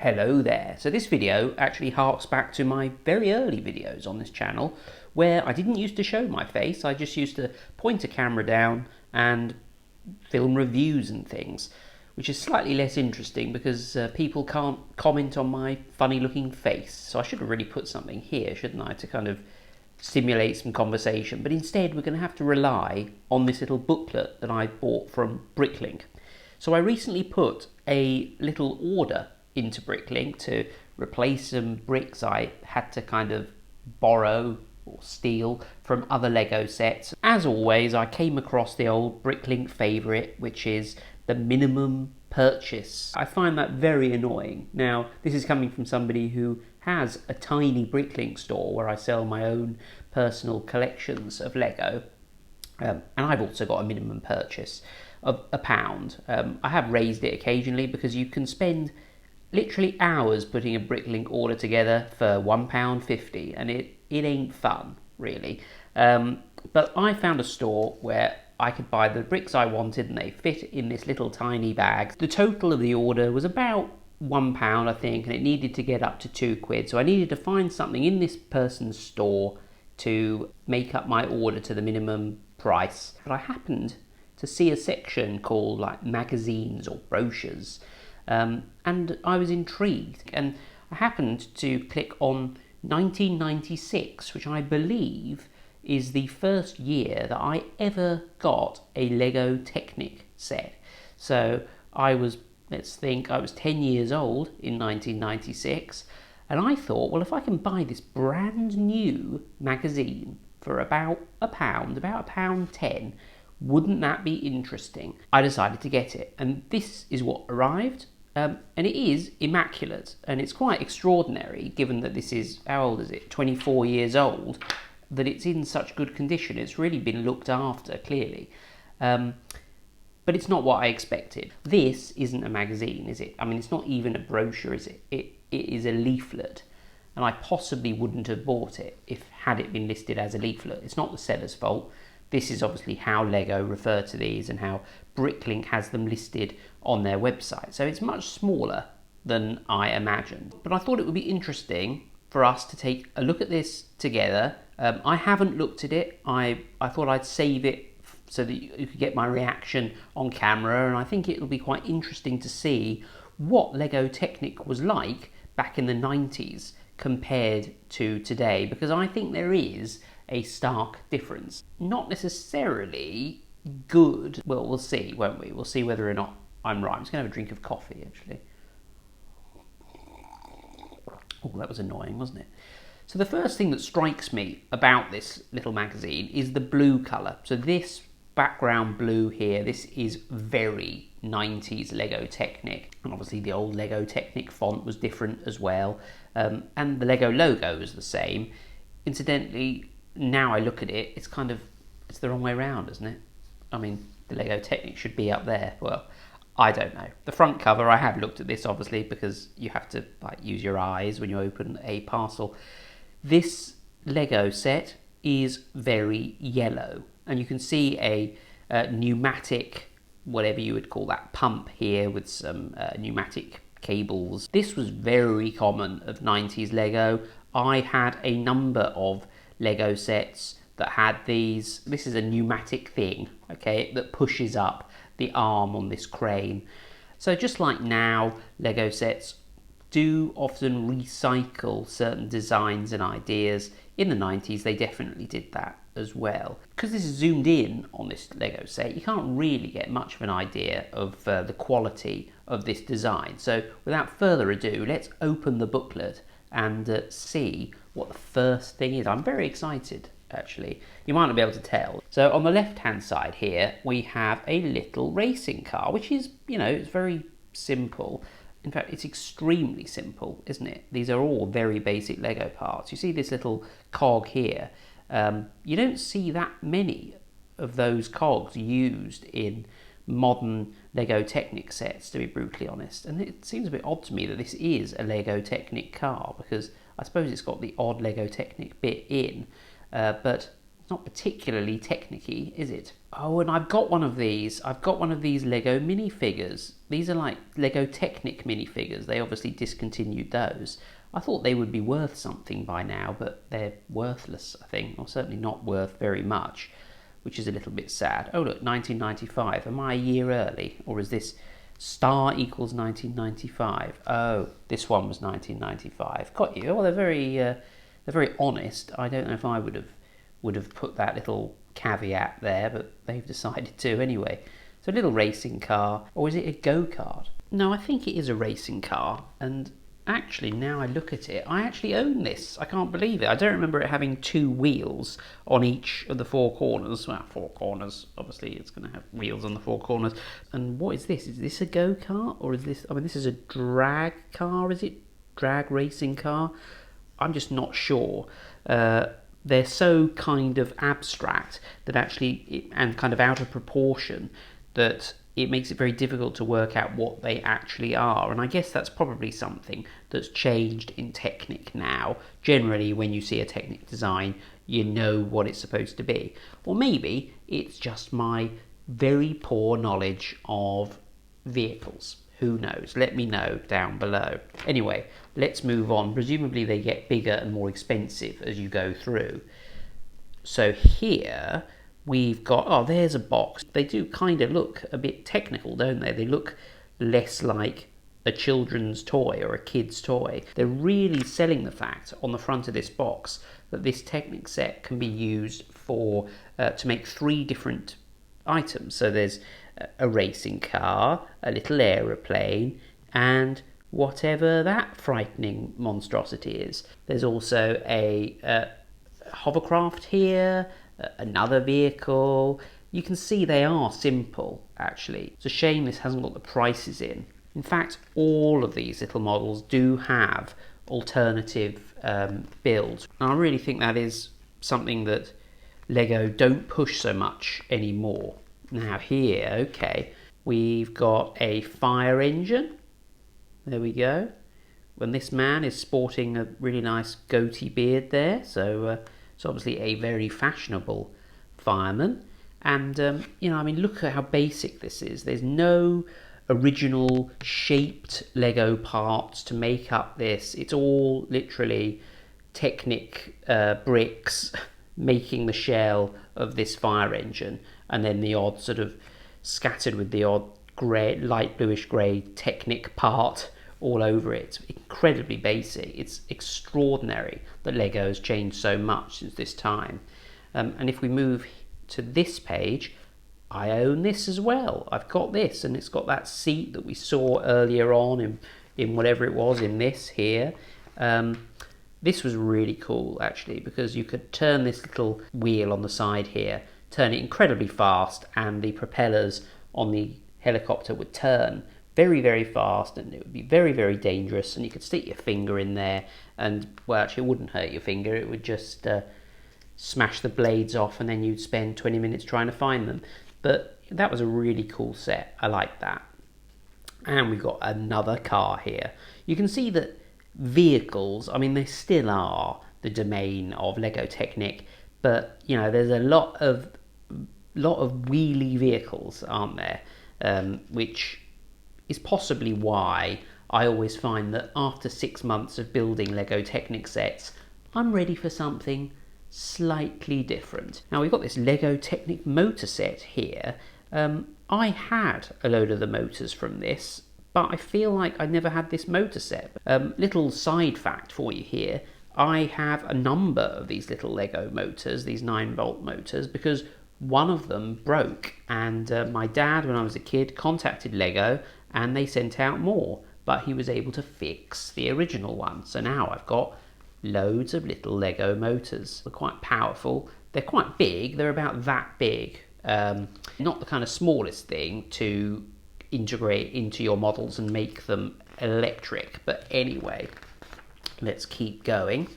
Hello there. So this video actually harks back to my very early videos on this channel where I didn't used to show my face. I just used to point a camera down and film reviews and things, which is slightly less interesting because people can't comment on my funny looking face. So I should have really put something here, shouldn't I, to kind of stimulate some conversation. But instead we're going to have to rely on this little booklet that I bought from BrickLink. So I recently put a little order into BrickLink to replace some bricks I had to kind of borrow or steal from other Lego sets. As always, I came across the old BrickLink favourite, which is the minimum purchase. I find that very annoying. Now, this is coming from somebody who has a tiny BrickLink store where I sell my own personal collections of Lego. And I've also got a minimum purchase of £1. I have raised it occasionally because you can spend literally hours putting a BrickLink order together for £1.50 and it ain't fun, really. But I found a store where I could buy the bricks I wanted and they fit in this little tiny bag. The total of the order was about £1, I think, and it needed to get up to £2. So I needed to find something in this person's store to make up my order to the minimum price. But I happened to see a section called like magazines or brochures. And I was intrigued, and I happened to click on 1996, which I believe is the first year that I ever got a LEGO Technic set. So I was 10 years old in 1996, and I thought, well, if I can buy this brand new magazine for about £1, about £1.10, wouldn't that be interesting? I decided to get it, and this is what arrived. And it is immaculate, and it's quite extraordinary given that this is, how old is it, 24 years old, that it's in such good condition. It's really been looked after, clearly. But it's not what I expected. This isn't a magazine, is it? I mean, it's not even a brochure, is it? It is a leaflet, and I possibly wouldn't have bought it had it been listed as a leaflet. It's not the seller's fault. This is obviously how LEGO refer to these and how BrickLink has them listed on their website. So it's much smaller than I imagined. But I thought it would be interesting for us to take a look at this together. I haven't looked at it. I thought I'd save it so that you could get my reaction on camera. And I think it'll be quite interesting to see what LEGO Technic was like back in the 90s compared to today. Because I think there is a stark difference. Not necessarily good. Well, we'll see, won't we? We'll see whether or not I'm right. I'm just going to have a drink of coffee, actually. Oh, that was annoying, wasn't it? So the first thing that strikes me about this little magazine is the blue colour. So this background blue here, this is very 90s LEGO Technic. And obviously the old LEGO Technic font was different as well. And the LEGO logo is the same. Incidentally, now I look at it, it's the wrong way around, isn't it? I mean, the LEGO Technic should be up there. Well, I don't know. The front cover, I have looked at this obviously because you have to use your eyes when you open a parcel. This LEGO set is very yellow, and you can see a pneumatic, whatever you would call that, pump here with some pneumatic cables. This was very common of 90s LEGO. I had a number of LEGO sets that had these. This is a pneumatic thing, okay, that pushes up the arm on this crane. So just like now, LEGO sets do often recycle certain designs and ideas. In the 90s, they definitely did that as well. Because this is zoomed in on this LEGO set, you can't really get much of an idea of the quality of this design. So without further ado, let's open the booklet and see what the first thing is. I'm very excited, actually. You might not be able to tell. So on the left-hand side here, we have a little racing car, which is, it's very simple. In fact, it's extremely simple, isn't it? These are all very basic LEGO parts. You see this little cog here. You don't see that many of those cogs used in modern LEGO Technic sets, to be brutally honest. And it seems a bit odd to me that this is a LEGO Technic car, because I suppose it's got the odd LEGO Technic bit in, but not particularly technicky, is it? Oh, and I've got one of these. I've got one of these Lego minifigures. These are like LEGO Technic minifigures. They obviously discontinued those. I thought they would be worth something by now, but they're worthless, I think, or certainly not worth very much, which is a little bit sad. Oh, look, 1995. Am I a year early? Or is this star equals 1995? Oh, this one was 1995. Got you. Oh, they're very honest. I don't know if I would have put that little caveat there, but they've decided to anyway. So a little racing car, or is it a go-kart? No, I think it is a racing car, and actually now I look at it, I actually own this. I can't believe it. I don't remember it having two wheels on each of the four corners. Well, four corners, obviously it's going to have wheels on the four corners. And what is this? Is this a go-kart, or is this, I mean, this is a drag car, is it? Drag racing car? I'm just not sure. They're so kind of abstract that actually, and kind of out of proportion, that it makes it very difficult to work out what they actually are. And I guess that's probably something that's changed in Technic now. Generally, when you see a Technic design, you know what it's supposed to be. Or maybe it's just my very poor knowledge of vehicles. Who knows? Let me know down below. Anyway, let's move on. Presumably they get bigger and more expensive as you go through. So here we've got, oh, there's a box. They do kind of look a bit technical, don't they? They look less like a children's toy or a kid's toy. They're really selling the fact on the front of this box that this Technic set can be used for to make 3 different items. So there's a racing car, a little aeroplane, and whatever that frightening monstrosity is. There's also a hovercraft here, another vehicle. You can see they are simple, actually. It's a shame this hasn't got the prices in. In fact, all of these little models do have alternative builds. And I really think that is something that LEGO don't push so much anymore. Now here, okay, we've got a fire engine. There we go. And this man is sporting a really nice goatee beard there, so it's obviously a very fashionable fireman. And, you know, I mean, look at how basic this is. There's no original shaped Lego parts to make up this. It's all literally Technic bricks making the shell of this fire engine, and then the odd sort of scattered with the odd grey, light bluish grey Technic part all over it. Incredibly basic. It's extraordinary that LEGO has changed so much since this time. And if we move to this page, I own this as well. I've got this, and it's got that seat that we saw earlier on in whatever it was in this here. This was really cool, actually, because you could turn this little wheel on the side here, turn it incredibly fast, and the propellers on the helicopter would turn very, very fast, and it would be very, very dangerous, and you could stick your finger in there, and, well, actually, it wouldn't hurt your finger. It would just smash the blades off, and then you'd spend 20 minutes trying to find them. But that was a really cool set. I like that. And we've got another car here. You can see that vehicles, I mean, they still are the domain of LEGO Technic, but, you know, there's a lot of wheelie vehicles, aren't there? Which is possibly why I always find that after 6 months of building LEGO Technic sets, I'm ready for something slightly different. Now we've got this LEGO Technic motor set here. I had a load of the motors from this, but I feel like I never had this motor set. Little side fact for you here, I have a number of these little LEGO motors, these 9-volt motors, because one of them broke, and my dad, when I was a kid, contacted LEGO and they sent out more, but he was able to fix the original one. So now I've got loads of little LEGO motors. They're quite powerful. They're quite big. They're about that big. Not the kind of smallest thing to integrate into your models and make them electric. But anyway, let's keep going.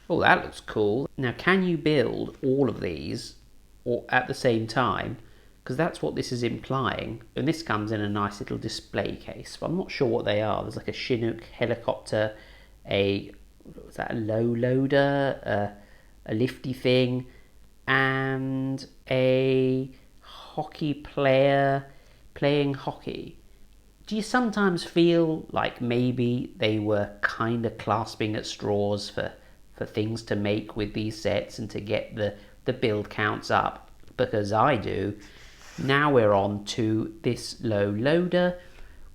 Oh, that looks cool. Now, can you build all of these or at the same time? Because that's what this is implying. And this comes in a nice little display case, but I'm not sure what they are. There's like a Chinook helicopter, was that a low loader, a lifty thing, and a hockey player playing hockey. Do you sometimes feel like maybe they were kind of clasping at straws for things to make with these sets and to get the build counts up? Because I do. Now we're on to this low loader,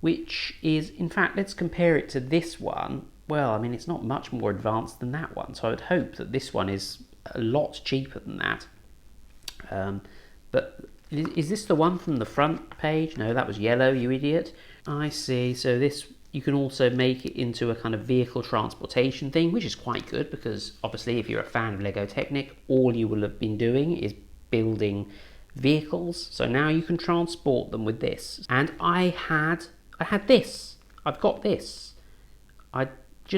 which is, in fact, let's compare it to this one. Well, I mean, it's not much more advanced than that one, so I would hope that this one is a lot cheaper than that. But is this the one from the front page? No, that was yellow, you idiot. I see. So this, you can also make it into a kind of vehicle transportation thing, which is quite good because obviously if you're a fan of LEGO Technic, all you will have been doing is building vehicles. So now you can transport them with this. And I had this. I've got this. Do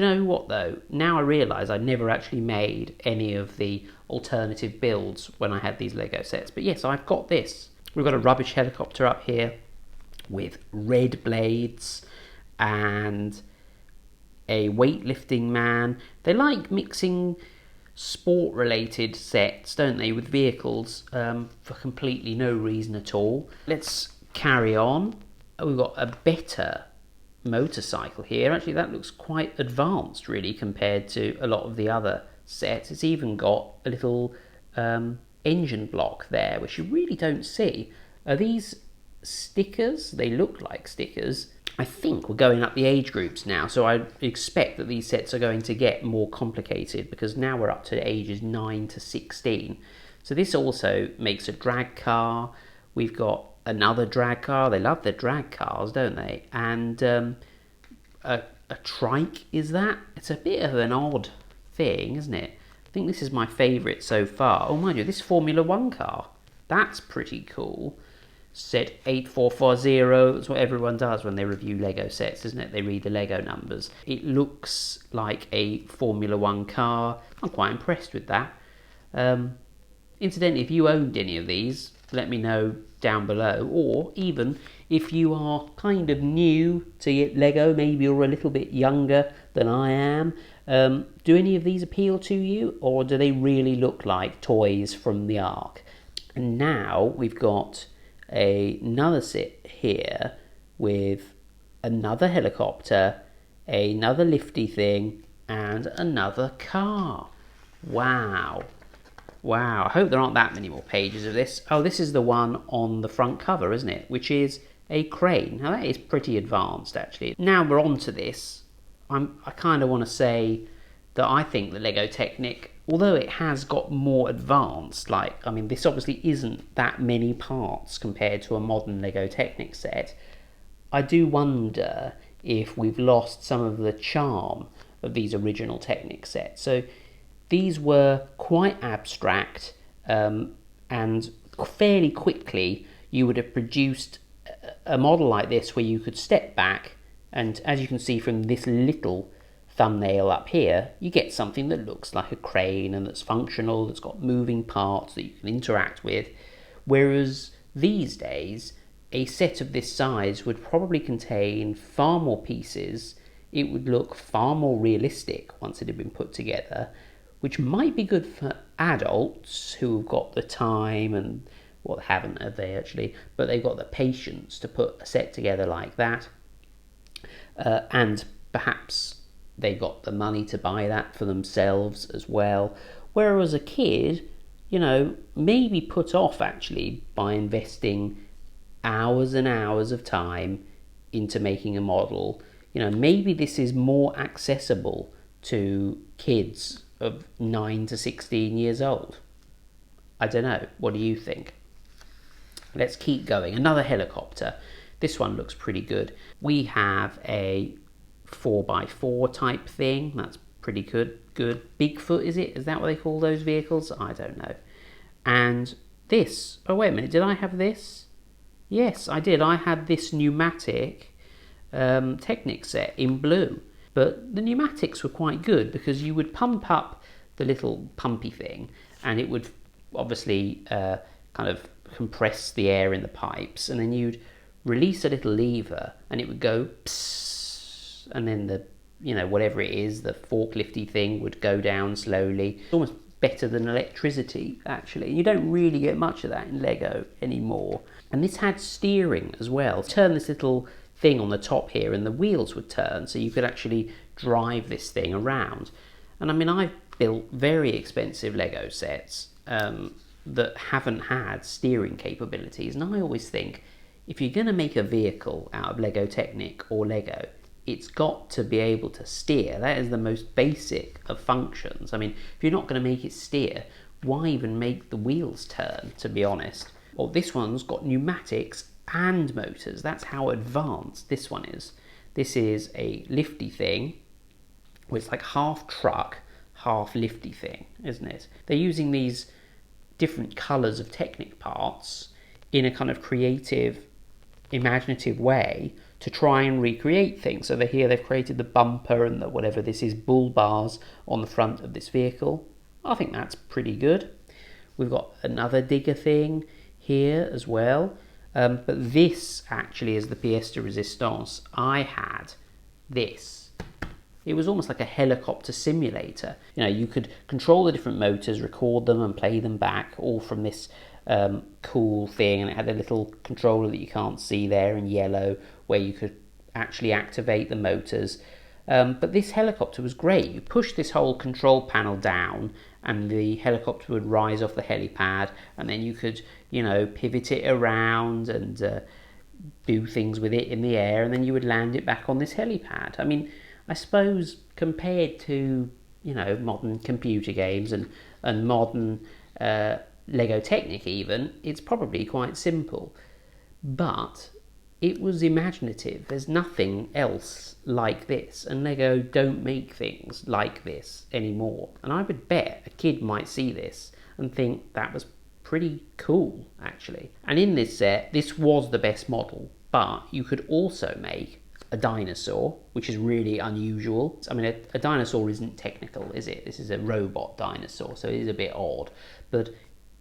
you know what though? Now I realise I never actually made any of the alternative builds when I had these LEGO sets. But yes, I've got this. We've got a rubbish helicopter up here with red blades and a weightlifting man. They like mixing sport related sets, don't they, with vehicles for completely no reason at all. Let's carry on. We've got a better motorcycle here. Actually, that looks quite advanced really compared to a lot of the other sets. It's even got a little engine block there, which you really don't see. Are these stickers? They look like stickers. I think we're going up the age groups now, so I expect that these sets are going to get more complicated because now we're up to ages 9 to 16. So this also makes a drag car. We've got another drag car. They love their drag cars, don't they? And a trike is that? It's a bit of an odd thing, isn't it? I think this is my favourite so far. Oh, mind you, this Formula 1 car. That's pretty cool. Set 8440, that's what everyone does when they review LEGO sets, isn't it? They read the LEGO numbers. It looks like a Formula 1 car. I'm quite impressed with that. Incidentally, if you owned any of these, let me know down below. Or even if you are kind of new to LEGO, maybe you're a little bit younger than I am, do any of these appeal to you? Or do they really look like toys from the Ark? And now we've got another set here with another helicopter, another lifty thing, and another car. Wow. Wow, I hope there aren't that many more pages of this. Oh, this is the one on the front cover, isn't it? Which is a crane. Now that is pretty advanced, actually. Now we're on to this. I kind of want to say that I think the LEGO Technic, although it has got more advanced, like, I mean, this obviously isn't that many parts compared to a modern LEGO Technic set. I do wonder if we've lost some of the charm of these original Technic sets. So these were quite abstract, and fairly quickly you would have produced a model like this where you could step back, and as you can see from this little thumbnail up here, you get something that looks like a crane and that's functional, that's got moving parts that you can interact with. Whereas these days, a set of this size would probably contain far more pieces. It would look far more realistic once it had been put together, which might be good for adults who've got the time and, well, haven't, have they actually, but they've got the patience to put a set together like that. And perhaps they got the money to buy that for themselves as well. Whereas a kid, you know, maybe put off actually by investing hours and hours of time into making a model. You know, maybe this is more accessible to kids of 9 to 16 years old. I don't know. What do you think? Let's keep going. Another helicopter. This one looks pretty good. We have a 4x4 type thing. That's pretty good. Bigfoot, is it? Is that what they call those vehicles? I don't know. And this. Oh, wait a minute. Did I have this? Yes, I did. I had this pneumatic Technic set in blue. But the pneumatics were quite good because you would pump up the little pumpy thing and it would obviously kind of compress the air in the pipes, and then you'd release a little lever and it would go psss, and then the, you know, whatever it is, the forklifty thing would go down slowly. It's almost better than electricity, actually. You don't really get much of that in Lego anymore. And this had steering as well. Turn this little thing on the top here and the wheels would turn, so you could actually drive this thing around. And I mean, I've built very expensive Lego sets that haven't had steering capabilities, and I always think, if you're going to make a vehicle out of LEGO Technic or Lego, it's got to be able to steer. That is the most basic of functions. I mean, if you're not going to make it steer, why even make the wheels turn, to be honest? Well, this one's got pneumatics and motors. That's how advanced this one is. This is a lifty thing, where it's like half truck, half lifty thing, isn't it? They're using these different colours of Technic parts in a kind of creative, imaginative way to try and recreate things. So here they've created the bumper and the whatever this is, bull bars on the front of this vehicle. I think that's pretty good. We've got another digger thing here as well. But this actually is the pièce de résistance. I had this. It was almost like a helicopter simulator. You know, you could control the different motors, record them and play them back, all from this cool thing. And it had a little controller that you can't see there in yellow, where you could actually activate the motors. But this helicopter was great. You push this whole control panel down and the helicopter would rise off the helipad, and then you could, you know, pivot it around and do things with it in the air, and then you would land it back on this helipad. I mean, I suppose compared to, you know, modern computer games and modern LEGO Technic even, it's probably quite simple. But it was imaginative. There's nothing else like this, and Lego don't make things like this anymore. And I would bet a kid might see this and think that was pretty cool, actually. And in this set, this was the best model, but you could also make a dinosaur, which is really unusual. I mean, a dinosaur isn't technical, is it? This is a robot dinosaur, so it is a bit odd, but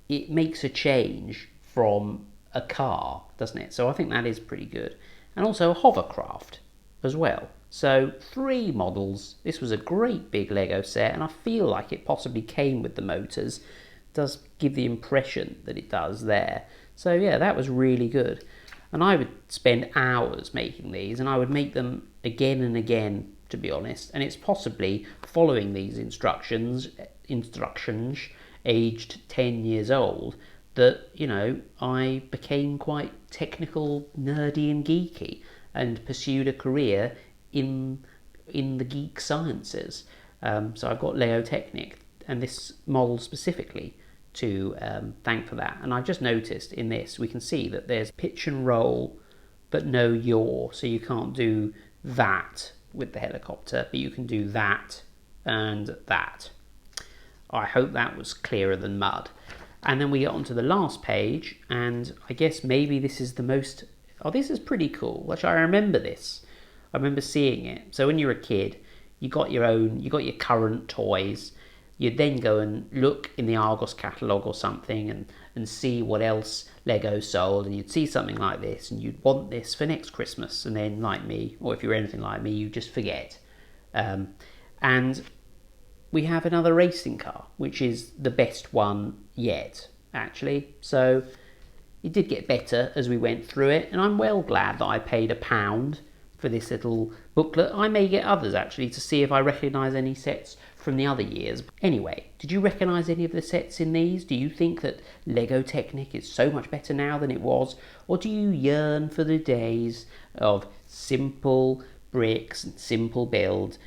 it makes a change from a car, doesn't it? So I think that is pretty good. And also a hovercraft as well. So 3 models. This was a great big Lego set, and I feel like it possibly came with the motors. It does give the impression that it does there. So yeah, that was really good. And I would spend hours making these, and I would make them again and again, to be honest. And it's possibly following these instructions aged 10 years old, that, you know, I became quite technical, nerdy and geeky, and pursued a career in the geek sciences. So I've got LEGO Technic, and this model specifically, to thank for that. And I've just noticed in this, we can see that there's pitch and roll, but no yaw. So you can't do that with the helicopter, but you can do that and that. I hope that was clearer than mud. And then we get onto the last page, and I guess maybe this is the most... Oh, this is pretty cool. Actually, I remember this. I remember seeing it. So when you were a kid, you got your current toys. You'd then go and look in the Argos catalogue or something and see what else Lego sold, and you'd see something like this, and you'd want this for next Christmas. And then, like me, or if you're anything like me, you just forget. And we have another racing car, which is the best one yet, actually. So it did get better as we went through it, and I'm well glad that I paid £1 for this little booklet. I may get others, actually, to see if I recognise any sets from the other years. Anyway, did you recognise any of the sets in these? Do you think that LEGO Technic is so much better now than it was? Or do you yearn for the days of simple bricks and simple build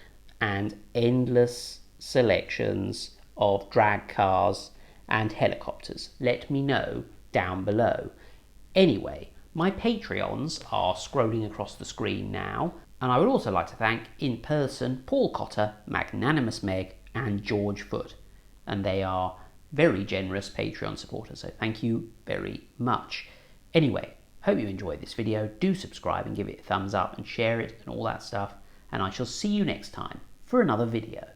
and endless selections of drag cars and helicopters? Let me know down below. Anyway, my Patreons are scrolling across the screen now, and I would also like to thank in person Paul Cotter, Magnanimous Meg and George Foot, and they are very generous Patreon supporters, so thank you very much. Anyway, hope you enjoyed this video. Do subscribe and give it a thumbs up and share it and all that stuff, and I shall see you next time for another video.